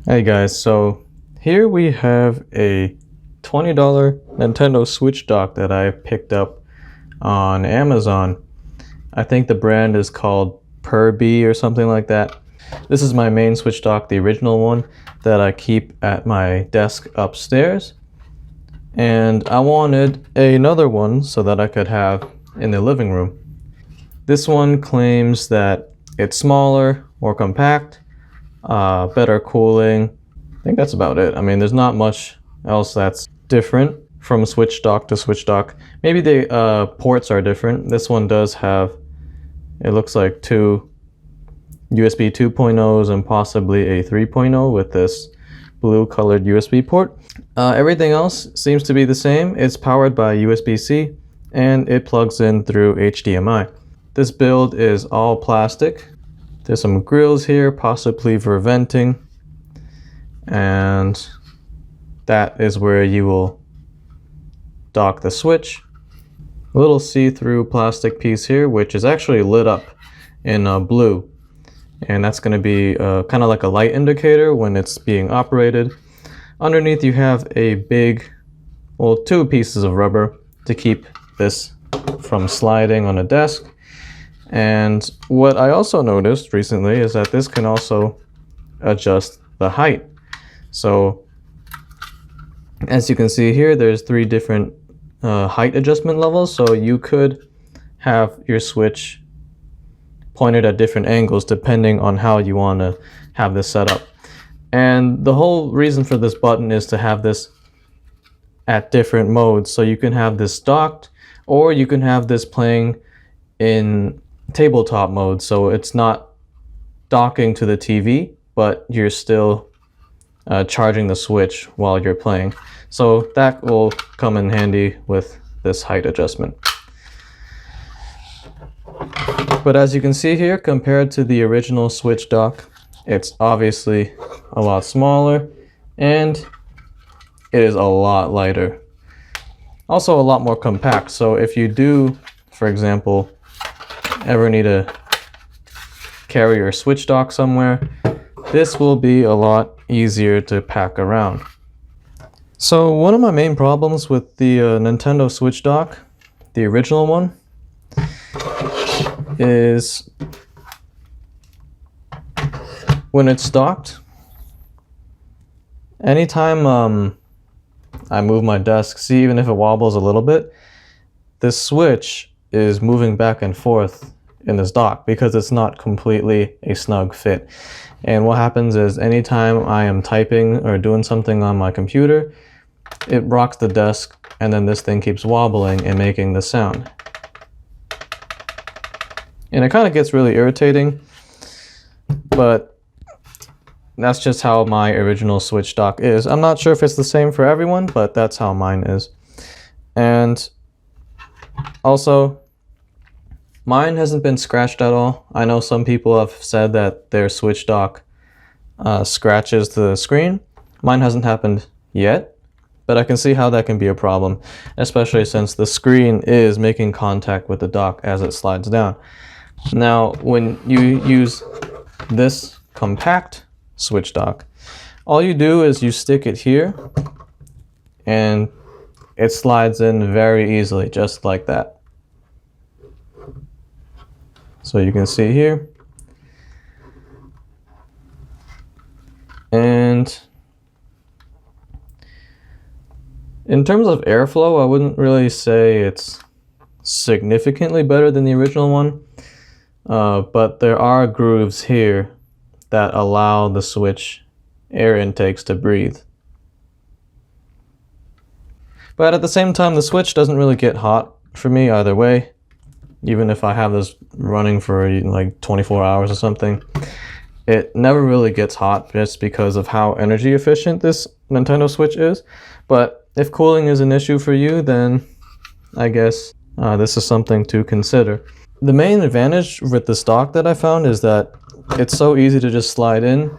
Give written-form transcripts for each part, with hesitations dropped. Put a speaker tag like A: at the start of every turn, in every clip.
A: Hey guys, so here we have a $20 Nintendo Switch dock that I picked up on Amazon. I think the brand is called PURBHE or something like that. This is my main Switch dock, the original one that I keep at my desk upstairs. And I wanted another one so that I could have in the living room. This one claims that it's smaller, more compact, better cooling. I think that's about it. I mean, there's not much else that's different from Switch dock to Switch dock. Maybe the ports are different. This one does have, it looks like, two USB 2.0s and possibly a 3.0 with this blue colored USB port. Everything else seems to be the same. It's powered by USB-C and it plugs in through HDMI. This build is all plastic. There's some grills here, possibly for venting, and that is where you will dock the Switch. A little see-through plastic piece here, which is actually lit up in blue, and that's going to be kind of like a light indicator when it's being operated. Underneath you have a big, well, two pieces of rubber to keep this from sliding on a desk. And what I also noticed recently is that this can also adjust the height. So as you can see here, there's three different height adjustment levels. So you could have your Switch pointed at different angles depending on how you want to have this set up. And the whole reason for this button is to have this at different modes. So you can have this docked, or you can have this playing in tabletop mode, so it's not docking to the TV, but you're still charging the Switch while you're playing. So that will come in handy with this height adjustment. But as you can see here, compared to the original Switch dock, it's obviously a lot smaller and it is a lot lighter. Also a lot more compact, so if you do, for example, ever need to carry your Switch dock somewhere, this will be a lot easier to pack around. So one of my main problems with the Nintendo Switch dock, the original one, is when it's docked, anytime I move my desk, see, even if it wobbles a little bit, this Switch is moving back and forth in this dock because it's not completely a snug fit. And what happens is anytime I am typing or doing something on my computer, it rocks the desk and then this thing keeps wobbling and making the sound. And it kind of gets really irritating, but that's just how my original Switch dock is. I'm not sure if it's the same for everyone, but that's how mine is. And also, mine hasn't been scratched at all. I know some people have said that their Switch dock scratches the screen. Mine hasn't happened yet, but I can see how that can be a problem, especially since the screen is making contact with the dock as it slides down. Now, when you use this compact Switch dock, all you do is you stick it here and it slides in very easily, just like that. So you can see here. And in terms of airflow, I wouldn't really say it's significantly better than the original one, but there are grooves here that allow the Switch air intakes to breathe. But at the same time, the Switch doesn't really get hot for me either way. Even if I have this running for like 24 hours or something, it never really gets hot just because of how energy efficient this Nintendo Switch is. But if cooling is an issue for you, then I guess this is something to consider. The main advantage with this dock that I found is that it's so easy to just slide in.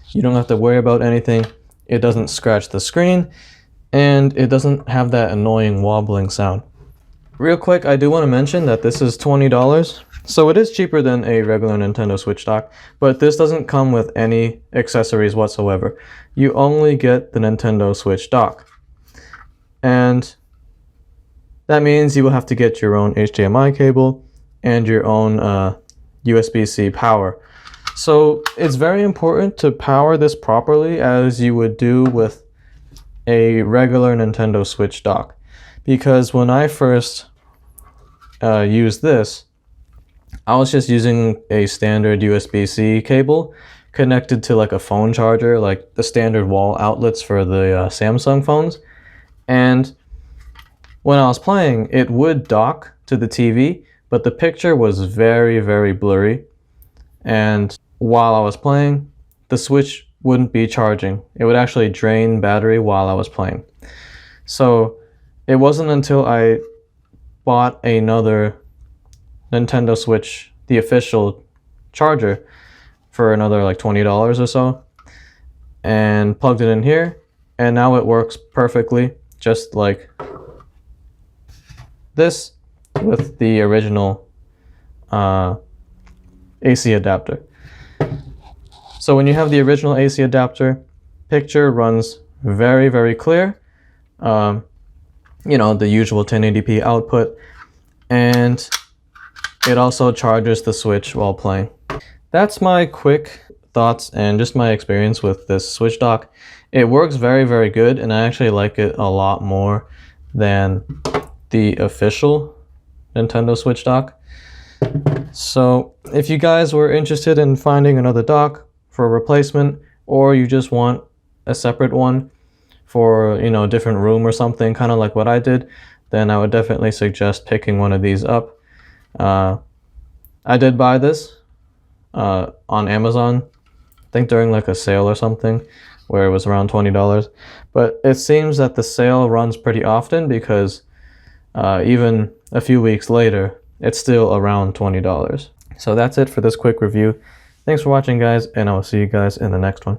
A: You don't have to worry about anything. It doesn't scratch the screen, and it doesn't have that annoying wobbling sound. Real quick, I do want to mention that this is $20. So it is cheaper than a regular Nintendo Switch dock, but this doesn't come with any accessories whatsoever. You only get the Nintendo Switch dock. And that means you will have to get your own HDMI cable and your own USB-C power. So it's very important to power this properly, as you would do with a regular Nintendo Switch dock. Because when I first used this, I was just using a standard USB-C cable connected to like a phone charger, like the standard wall outlets for the Samsung phones. And when I was playing, it would dock to the TV, but the picture was very, very blurry. And while I was playing, the Switch wouldn't be charging. It would actually drain battery while I was playing. So it wasn't until I bought another Nintendo Switch, the official charger, for another like $20 or so, and plugged it in here, and now it works perfectly, just like this with the original AC adapter. So when you have the original AC adapter, picture runs very, very clear. You know, the usual 1080p output, and it also charges the Switch while playing. That's my quick thoughts and just my experience with this Switch dock. It works very, very good, and I actually like it a lot more than the official Nintendo Switch dock. So if you guys were interested in finding another dock for a replacement, or you just want a separate one for, you know, a different room or something, kind of like what I did, then I would definitely suggest picking one of these up. I did buy this on Amazon, I think during like a sale or something, where it was around $20. But it seems that the sale runs pretty often, because even a few weeks later, it's still around $20. So that's it for this quick review. Thanks for watching, guys, and I will see you guys in the next one.